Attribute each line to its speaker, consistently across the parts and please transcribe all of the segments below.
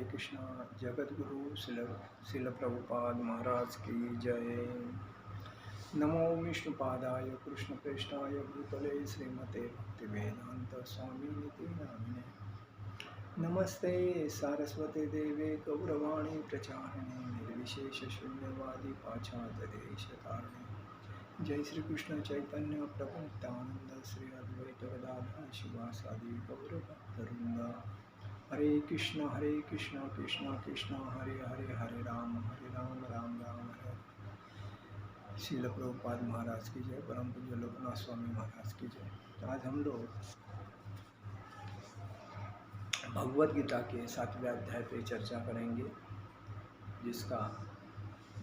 Speaker 1: हरे कृष्णा। जगत गुरु शिल प्रभुपाद महाराज की जय। नमो विष्णुपादाय कृष्णप्रेष्ठाय भूतले श्रीमते भक्तिवेदांत स्वामी निति नामिने। नमस्ते सारस्वते देवे गौरवाणी प्रचारिणे निर्विशेष शून्यवादी पाश्चात्यदेशतारिणे। जय श्री कृष्ण चैतन्य प्रभु नित्यानंद श्री अद्वैत गदाधर शिवासादि गौरभक्तवृंद। हरे कृष्ण कृष्ण कृष्ण हरे हरे, हरे राम राम राम हरे हरे। श्रील प्रभुपाद महाराज की जय। परम पूज्य लोकनाथ स्वामी महाराज की जय। तो आज हम लोग भगवद गीता के 7वें अध्याय पे चर्चा करेंगे, जिसका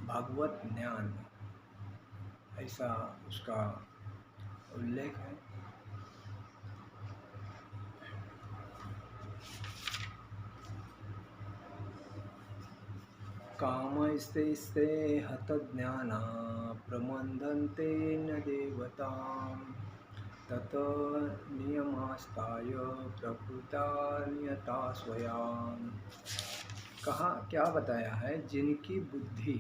Speaker 1: भागवत ज्ञान ऐसा उसका उल्लेख है। कामस्ते हत ज्ञाना प्रमदन्ते न देवतां तत नियमास्ताय प्रकृता नियता स्वयं। कहा क्या बताया है, जिनकी बुद्धि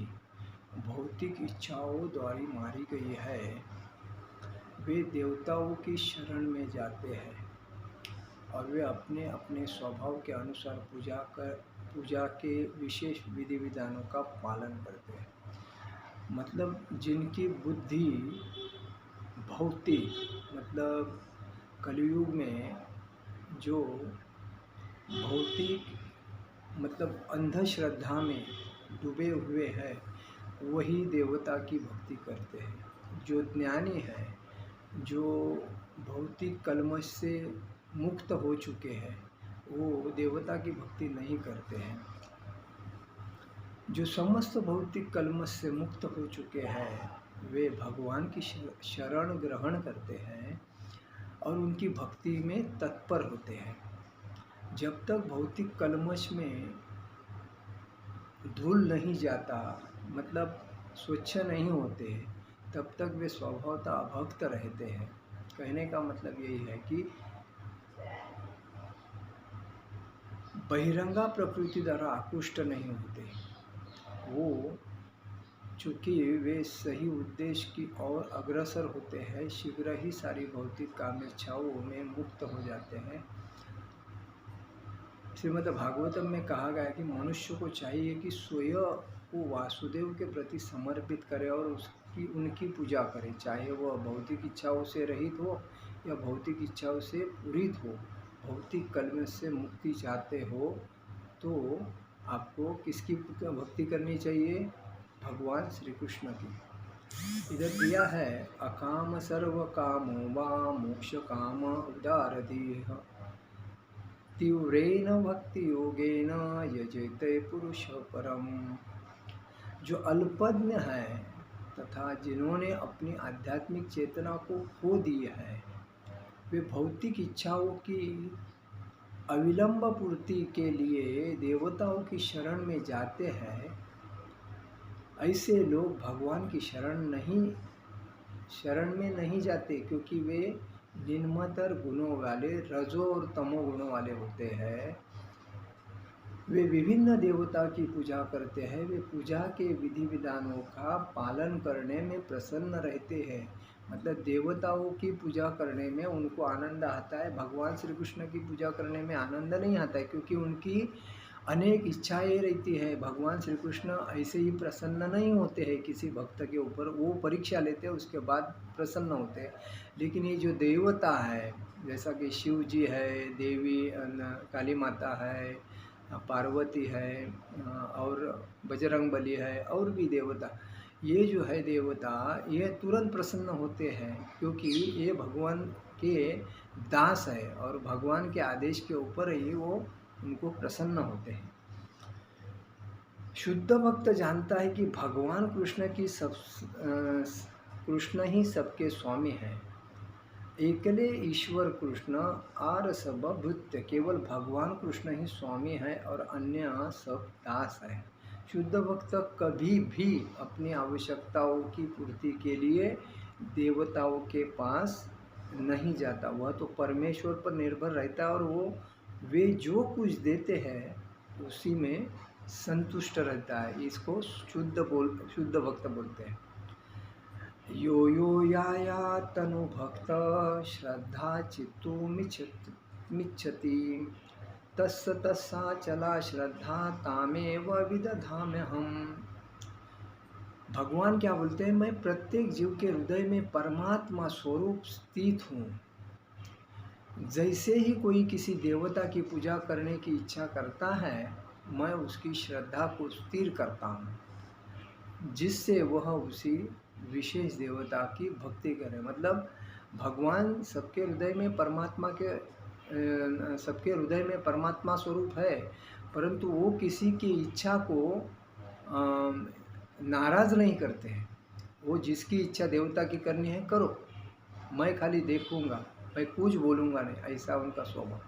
Speaker 1: भौतिक इच्छाओं द्वारा मारी गई है वे देवताओं की शरण में जाते हैं और वे अपने अपने स्वभाव के अनुसार पूजा के विशेष विधि विधानों का पालन करते हैं। मतलब जिनकी बुद्धि भौतिक, मतलब कलयुग में जो भौतिक मतलब अंधश्रद्धा में डूबे हुए हैं वही देवता की भक्ति करते हैं। जो ज्ञानी है, जो भौतिक कलमश से मुक्त हो चुके हैं, वो देवता की भक्ति नहीं करते हैं। जो समस्त भौतिक कलमश से मुक्त हो चुके हैं वे भगवान की शरण ग्रहण करते हैं और उनकी भक्ति में तत्पर होते हैं। जब तक भौतिक कलमश में धूल नहीं जाता, मतलब स्वच्छ नहीं होते, तब तक वे स्वभावतः अभक्त रहते हैं। कहने का मतलब यही है कि बहिरंगा प्रकृति द्वारा आकृष्ट नहीं होते। वो चूँकि वे सही उद्देश्य की ओर अग्रसर होते हैं, शीघ्र ही सारी भौतिक कामेच्छाओं में मुक्त हो जाते हैं। श्रीमद् भागवतम में कहा गया कि मनुष्य को चाहिए कि स्वयं को वासुदेव के प्रति समर्पित करे और उनकी पूजा करे, चाहे वह भौतिक इच्छाओं से रहित हो या भौतिक इच्छाओं से पूरित हो। भौतिक कलमश से मुक्ति चाहते हो तो आपको किसकी भक्ति करनी चाहिए? भगवान श्री कृष्ण की। इधर दिया है, अकाम सर्व कामो वा मोक्ष काम उदारधीः तीव्रेण भक्ति योगेन यजेते पुरुष परम। जो अल्पज्ञ है तथा जिन्होंने अपनी आध्यात्मिक चेतना को खो दिया है, वे भौतिक इच्छाओं की अविलंब पूर्ति के लिए देवताओं की शरण में जाते हैं। ऐसे लोग भगवान की शरण में नहीं जाते, क्योंकि वे निम्नतर गुणों वाले, रजो और तमो गुणों वाले होते हैं। वे विभिन्न देवता की पूजा करते हैं। वे पूजा के विधि विधानों का पालन करने में प्रसन्न रहते हैं। मतलब देवताओं की पूजा करने में उनको आनंद आता है, भगवान श्री कृष्ण की पूजा करने में आनंद नहीं आता है, क्योंकि उनकी अनेक इच्छाएं रहती है। भगवान श्री कृष्ण ऐसे ही प्रसन्न नहीं होते हैं किसी भक्त के ऊपर, वो परीक्षा लेते हैं उसके बाद प्रसन्न होते हैं। लेकिन ये जो देवता है, जैसा कि शिव जी है, देवी काली माता है, पार्वती है और बजरंगबली है और भी देवता, ये जो है देवता ये तुरंत प्रसन्न होते हैं, क्योंकि ये भगवान के दास है और भगवान के आदेश के ऊपर ही वो उनको प्रसन्न होते हैं। शुद्ध भक्त जानता है कि भगवान कृष्ण ही सबके स्वामी हैं। एकले ईश्वर कृष्ण आर सब भृत्य, केवल भगवान कृष्ण ही स्वामी है और अन्य सब दास है। शुद्ध भक्त कभी भी अपनी आवश्यकताओं की पूर्ति के लिए देवताओं के पास नहीं जाता। वह तो परमेश्वर पर निर्भर रहता है और वे जो कुछ देते हैं उसी में संतुष्ट रहता है। इसको शुद्ध भक्त बोलते हैं। यो यो या तनु भक्त श्रद्धा चित्तो मिच्छति तस्स तस्सा चला श्रद्धा तामेव विदधाम्यहम्। भगवान क्या बोलते हैं, मैं प्रत्येक जीव के हृदय में परमात्मा स्वरूप स्थित हूँ। जैसे ही कोई किसी देवता की पूजा करने की इच्छा करता है, मैं उसकी श्रद्धा को स्थिर करता हूँ, जिससे वह उसी विशेष देवता की भक्ति करे। मतलब भगवान सबके हृदय में परमात्मा स्वरूप है, परंतु वो किसी की इच्छा को नाराज़ नहीं करते हैं। वो जिसकी इच्छा देवता की करनी है करो, मैं खाली देखूंगा, मैं कुछ बोलूँगा नहीं, ऐसा उनका स्वभाव।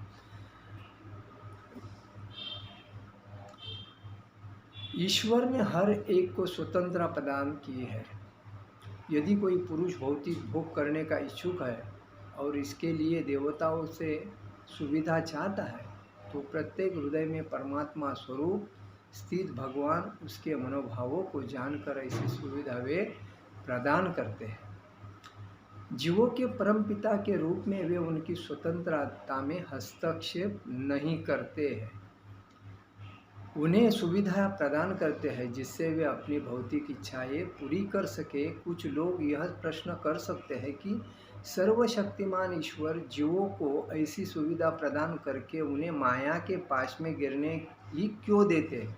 Speaker 1: ईश्वर ने हर एक को स्वतंत्रता प्रदान की है। यदि कोई पुरुष भौतिक भोग करने का इच्छुक है और इसके लिए देवताओं से सुविधा चाहता है, तो प्रत्येक हृदय में परमात्मा स्वरूप स्थित भगवान उसके मनोभावों को जानकर ऐसी सुविधा वे प्रदान करते हैं। जीवों के परमपिता के रूप में वे उनकी स्वतंत्रता में हस्तक्षेप नहीं करते हैं, उन्हें सुविधा प्रदान करते हैं जिससे वे अपनी भौतिक इच्छाएं पूरी कर सके। कुछ लोग यह प्रश्न कर सकते हैं कि सर्वशक्तिमान ईश्वर जीवों को ऐसी सुविधा प्रदान करके उन्हें माया के पास में गिरने ही क्यों देते हैं।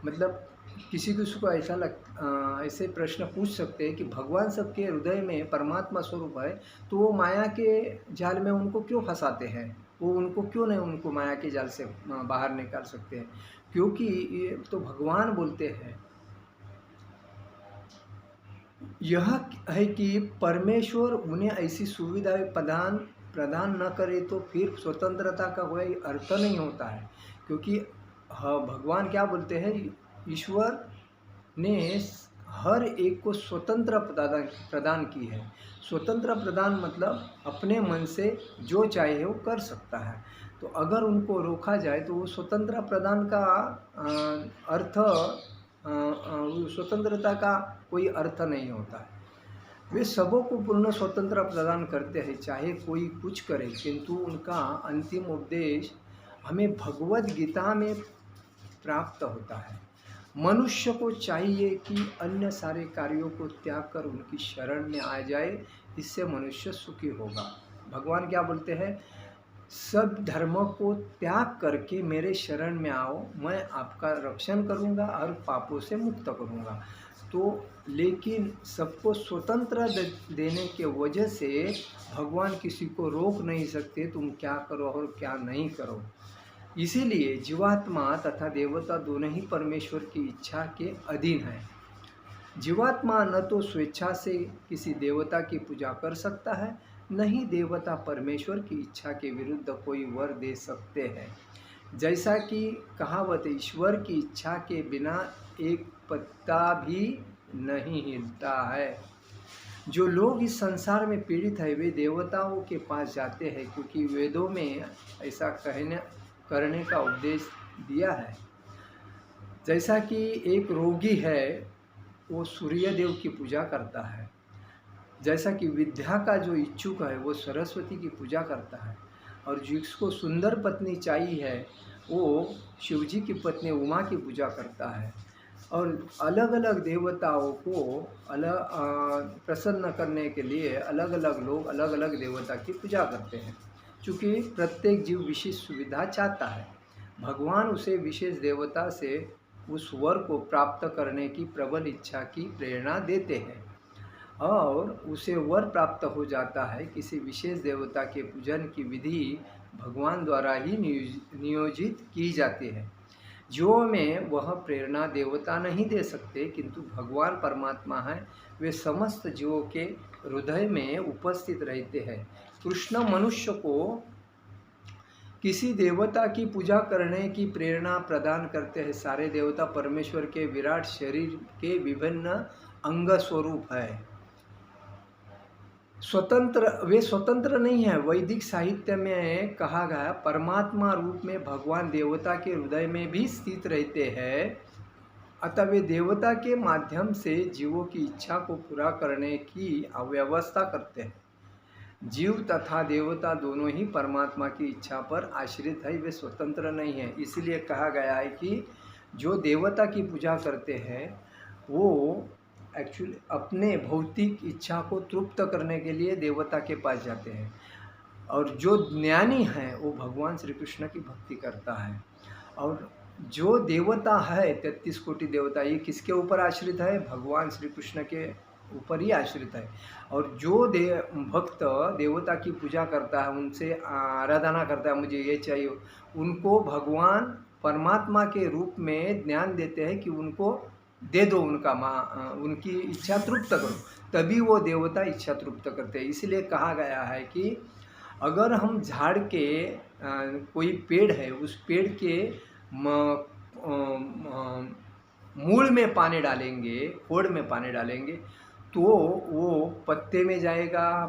Speaker 1: मतलब किसी को ऐसे प्रश्न पूछ सकते हैं कि भगवान सबके हृदय में परमात्मा स्वरूप है, तो वो माया के जाल में उनको क्यों फंसाते हैं, वो उनको क्यों नहीं उनको माया के जाल से बाहर निकाल सकते हैं। क्योंकि ये तो भगवान बोलते हैं, यह है कि परमेश्वर उन्हें ऐसी सुविधाएं प्रदान न करे तो फिर स्वतंत्रता का कोई अर्थ नहीं होता है। क्योंकि भगवान क्या बोलते हैं, ईश्वर ने हर एक को स्वतंत्र प्रदान की है। स्वतंत्र प्रदान मतलब अपने मन से जो चाहे वो कर सकता है। तो अगर उनको रोका जाए तो वो स्वतंत्र प्रदान का स्वतंत्रता का कोई अर्थ नहीं होता है। वे सबों को पूर्ण स्वतंत्र प्रदान करते हैं, चाहे कोई कुछ करे, किंतु उनका अंतिम उपदेश हमें भगवद गीता में प्राप्त होता है। मनुष्य को चाहिए कि अन्य सारे कार्यों को त्याग कर उनकी शरण में आ जाए, इससे मनुष्य सुखी होगा। भगवान क्या बोलते हैं, सब धर्मों को त्याग करके मेरे शरण में आओ, मैं आपका रक्षण करूंगा और पापों से मुक्त करूंगा। तो लेकिन सबको स्वतंत्र देने के वजह से भगवान किसी को रोक नहीं सकते, तुम क्या करो और क्या नहीं करो। इसीलिए जीवात्मा तथा देवता दोनों ही परमेश्वर की इच्छा के अधीन है। जीवात्मा न तो स्वेच्छा से किसी देवता की पूजा कर सकता है, न ही देवता परमेश्वर की इच्छा के विरुद्ध कोई वर दे सकते हैं। जैसा कि कहावत, ईश्वर की इच्छा के बिना एक पत्ता भी नहीं हिलता है। जो लोग इस संसार में पीड़ित है वे देवताओं के पास जाते हैं, क्योंकि वेदों में ऐसा करने का उपदेश दिया है। जैसा कि एक रोगी है वो सूर्य देव की पूजा करता है, जैसा कि विद्या का जो इच्छुक है वो सरस्वती की पूजा करता है, और जिसको सुंदर पत्नी चाहिए है वो शिवजी की पत्नी उमा की पूजा करता है। और अलग अलग देवताओं को प्रसन्न करने के लिए अलग अलग लोग अलग अलग देवता की पूजा करते हैं। चूँकि प्रत्येक जीव विशेष सुविधा चाहता है, भगवान उसे विशेष देवता से उस वर को प्राप्त करने की प्रबल इच्छा की प्रेरणा देते हैं, और उसे वर प्राप्त हो जाता है। किसी विशेष देवता के पूजन की विधि भगवान द्वारा ही नियोजित की जाती है। जो में वह प्रेरणा देवता नहीं दे सकते, किंतु भगवान परमात्मा है, वे समस्त जीवों के हृदय में उपस्थित रहते हैं। कृष्ण मनुष्य को किसी देवता की पूजा करने की प्रेरणा प्रदान करते हैं। सारे देवता परमेश्वर के विराट शरीर के विभिन्न अंग स्वरूप है। वे स्वतंत्र नहीं है। वैदिक साहित्य में कहा गया परमात्मा रूप में भगवान देवता के हृदय में भी स्थित रहते हैं, अतः वे देवता के माध्यम से जीवों की इच्छा को पूरा करने की व्यवस्था करते हैं। जीव तथा देवता दोनों ही परमात्मा की इच्छा पर आश्रित है, वे स्वतंत्र नहीं है। इसलिए कहा गया है कि जो देवता की पूजा करते हैं वो एक्चुअली अपने भौतिक इच्छा को तृप्त करने के लिए देवता के पास जाते हैं, और जो ज्ञानी है वो भगवान श्री कृष्ण की भक्ति करता है। और जो देवता है 33 कोटि देवता, ये किसके ऊपर आश्रित है? भगवान श्री कृष्ण के ऊपर ही आश्रित है। और जो भक्त देवता की पूजा करता है, उनसे आराधना करता है, मुझे ये चाहिए, उनको भगवान परमात्मा के रूप में ज्ञान देते हैं कि उनको दे दो, उनकी इच्छा तृप्त करो, तभी वो देवता इच्छा तृप्त करते हैं। इसलिए कहा गया है कि अगर हम झाड़ के कोई पेड़ है, उस पेड़ के मूल में पानी डालेंगे, खोड़ में पानी डालेंगे, तो वो पत्ते में जाएगा,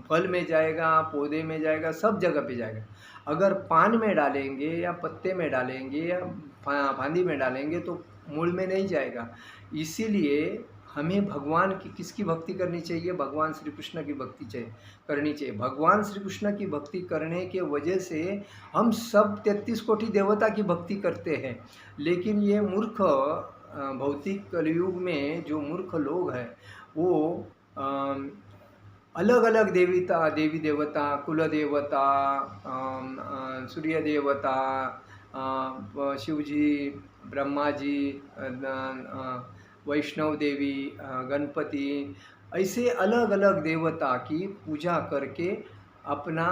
Speaker 1: फल में जाएगा, पौधे में जाएगा, सब जगह पे जाएगा। अगर पान में डालेंगे या पत्ते में डालेंगे या फांदी में डालेंगे तो मूल में नहीं जाएगा। इसीलिए हमें भगवान की किसकी भक्ति करनी चाहिए? भगवान श्री कृष्ण की भक्ति करनी चाहिए। भगवान श्री कृष्ण की भक्ति करने के वजह से हम सब 33 कोटि देवता की भक्ति करते हैं, लेकिन ये मूर्ख भौतिक कलयुग में जो मूर्ख लोग हैं वो अलग अलग देवी देवता, कुल देवता, सूर्य देवता, शिवजी, ब्रह्मा जी, वैष्णव देवी, गणपति, ऐसे अलग अलग देवता की पूजा करके अपना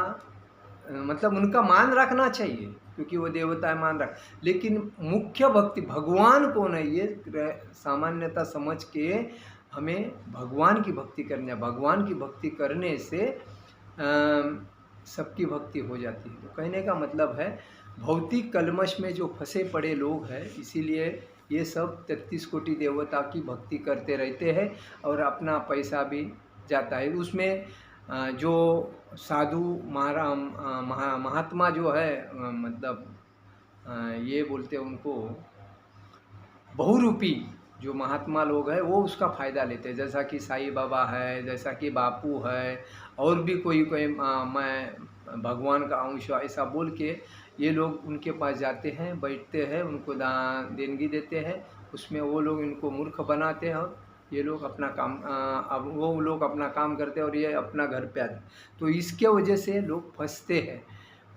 Speaker 1: मतलब उनका मान रखना चाहिए, क्योंकि वो देवता है, मान रख, लेकिन मुख्य भक्ति भगवान को नहीं, ये सामान्यता समझ के हमें भगवान की भक्ति करनी है। भगवान की भक्ति करने से सबकी भक्ति हो जाती है। तो कहने का मतलब है भौतिक कलमश में जो फंसे पड़े लोग हैं, इसीलिए ये सब 33 कोटि देवता की भक्ति करते रहते हैं और अपना पैसा भी जाता है उसमें। जो साधु महात्मा जो है, मतलब ये बोलते हैं उनको बहुरूपी जो महात्मा लोग हैं, वो उसका फ़ायदा लेते हैं। जैसा कि साईं बाबा है, जैसा कि बापू है, और भी कोई मैं भगवान का अंश ऐसा बोल के ये लोग उनके पास जाते हैं, बैठते हैं, उनको देनगी देते हैं, उसमें वो लोग इनको मूर्ख बनाते हैं और ये लोग अपना काम अब वो लोग अपना काम करते हैं और ये अपना घर पे आते हैं। तो इसके वजह से लोग फंसते हैं,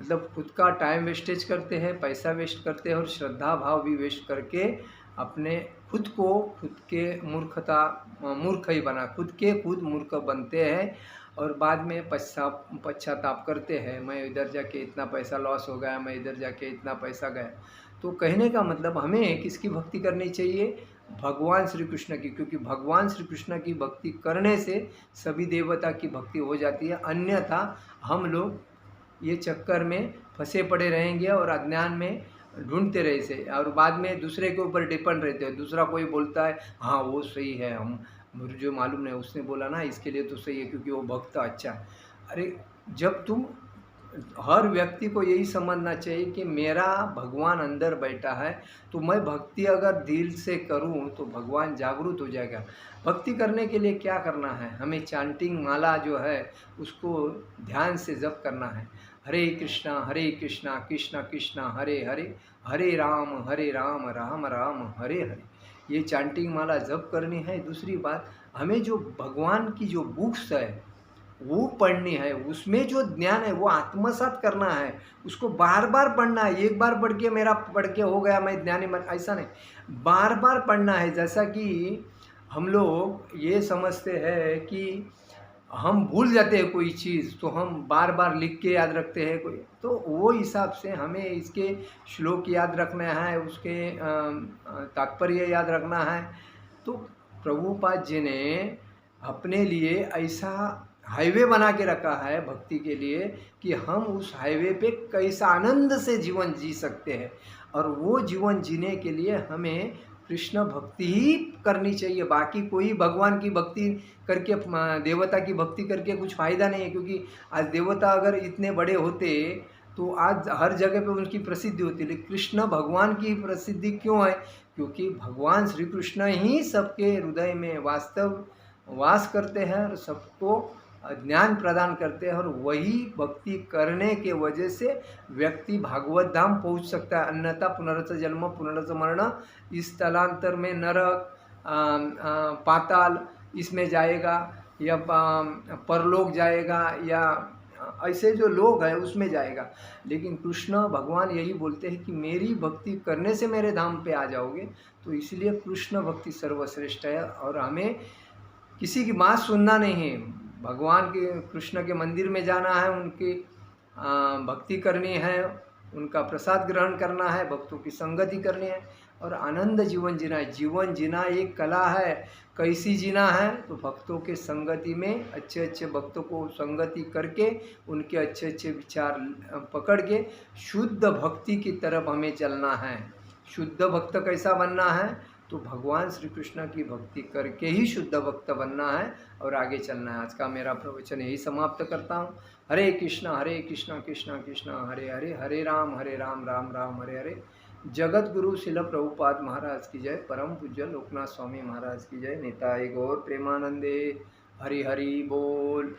Speaker 1: मतलब खुद का टाइम वेस्टेज करते हैं, पैसा वेस्ट करते हैं और श्रद्धा भाव भी वेस्ट करके अपने खुद के मूर्ख ही बना, खुद मूर्ख बनते हैं और बाद में पश्चाताप करते हैं, मैं इधर जाके इतना पैसा लॉस हो गया, मैं इधर जाके इतना पैसा गया। तो कहने का मतलब हमें किसकी भक्ति करनी चाहिए? भगवान श्री कृष्ण की, क्योंकि भगवान श्री कृष्ण की भक्ति करने से सभी देवता की भक्ति हो जाती है। अन्यथा हम लोग ये चक्कर में फंसे पड़े रहेंगे और अज्ञान में ढूंढते रहे से, और बाद में दूसरे के ऊपर डिपेंड रहते हैं। दूसरा कोई बोलता है हाँ वो सही है, मुझे जो मालूम नहीं उसने बोला ना इसके लिए तो सही है क्योंकि वो भक्त अच्छा है। अरे जब तुम, हर व्यक्ति को यही समझना चाहिए कि मेरा भगवान अंदर बैठा है, तो मैं भक्ति अगर दिल से करूं तो भगवान जागरूक हो जाएगा। भक्ति करने के लिए क्या करना है? हमें चांटिंग माला जो है उसको ध्यान से जप करना है। हरे कृष्णा कृष्णा कृष्णा हरे हरे, हरे राम राम राम हरे हरे, ये चांटिंग माला जप करनी है। दूसरी बात, हमें जो भगवान की जो बुक्स है वो पढ़नी है, उसमें जो ज्ञान है वो आत्मसात करना है, उसको बार बार पढ़ना है। एक बार पढ़ के मेरा पढ़ के हो गया मैं ज्ञानी, ऐसा नहीं, बार बार पढ़ना है। जैसा कि हम लोग ये समझते हैं कि हम भूल जाते हैं कोई चीज़ तो हम बार बार लिख के याद रखते हैं कोई, तो वो हिसाब से हमें इसके श्लोक याद रखना है, उसके तात्पर्य याद रखना है। तो प्रभुपाद जी ने अपने लिए ऐसा हाईवे बना के रखा है भक्ति के लिए कि हम उस हाईवे पे कैसा आनंद से जीवन जी सकते हैं, और वो जीवन जीने के लिए हमें कृष्ण भक्ति ही करनी चाहिए। बाकी कोई भगवान की भक्ति करके देवता की भक्ति करके कुछ फ़ायदा नहीं है, क्योंकि आज देवता अगर इतने बड़े होते तो आज हर जगह पे उनकी प्रसिद्धि होती, लेकिन कृष्ण भगवान की प्रसिद्धि क्यों है? क्योंकि भगवान श्री कृष्ण ही सबके हृदय में वास्तव वास करते हैं और सबको ज्ञान प्रदान करते हैं, और वही भक्ति करने के वजह से व्यक्ति भागवत धाम पहुंच सकता है। अन्यथा पुनरच जन्म पुनरच मरण, इस तलांतर में नरक, पाताल इसमें जाएगा, या परलोक जाएगा, या ऐसे जो लोग हैं उसमें जाएगा। लेकिन कृष्ण भगवान यही बोलते हैं कि मेरी भक्ति करने से मेरे धाम पे आ जाओगे। तो इसलिए कृष्ण भक्ति सर्वश्रेष्ठ है, और हमें किसी की बात सुनना नहीं है। भगवान के कृष्ण के मंदिर में जाना है, उनकी भक्ति करनी है, उनका प्रसाद ग्रहण करना है, भक्तों की संगति करनी है और आनंद जीवन जीना है। जीवन जीना एक कला है। कैसी जीना है? तो भक्तों के संगति में, अच्छे अच्छे भक्तों को संगति करके उनके अच्छे अच्छे विचार पकड़ के शुद्ध भक्ति की तरफ हमें चलना है। शुद्ध भक्त कैसा बनना है? तो भगवान श्री कृष्ण की भक्ति करके ही शुद्ध भक्त बनना है और आगे चलना है। आज का मेरा प्रवचन यही समाप्त करता हूँ। हरे कृष्णा कृष्ण कृष्ण हरे हरे, हरे राम राम राम हरे हरे। जगत गुरु शिल प्रभुपाद महाराज की जय। परम पूज्य लोकनाथ स्वामी महाराज की जय। निताय गौर प्रेमानंदे। हरि हरि बोल।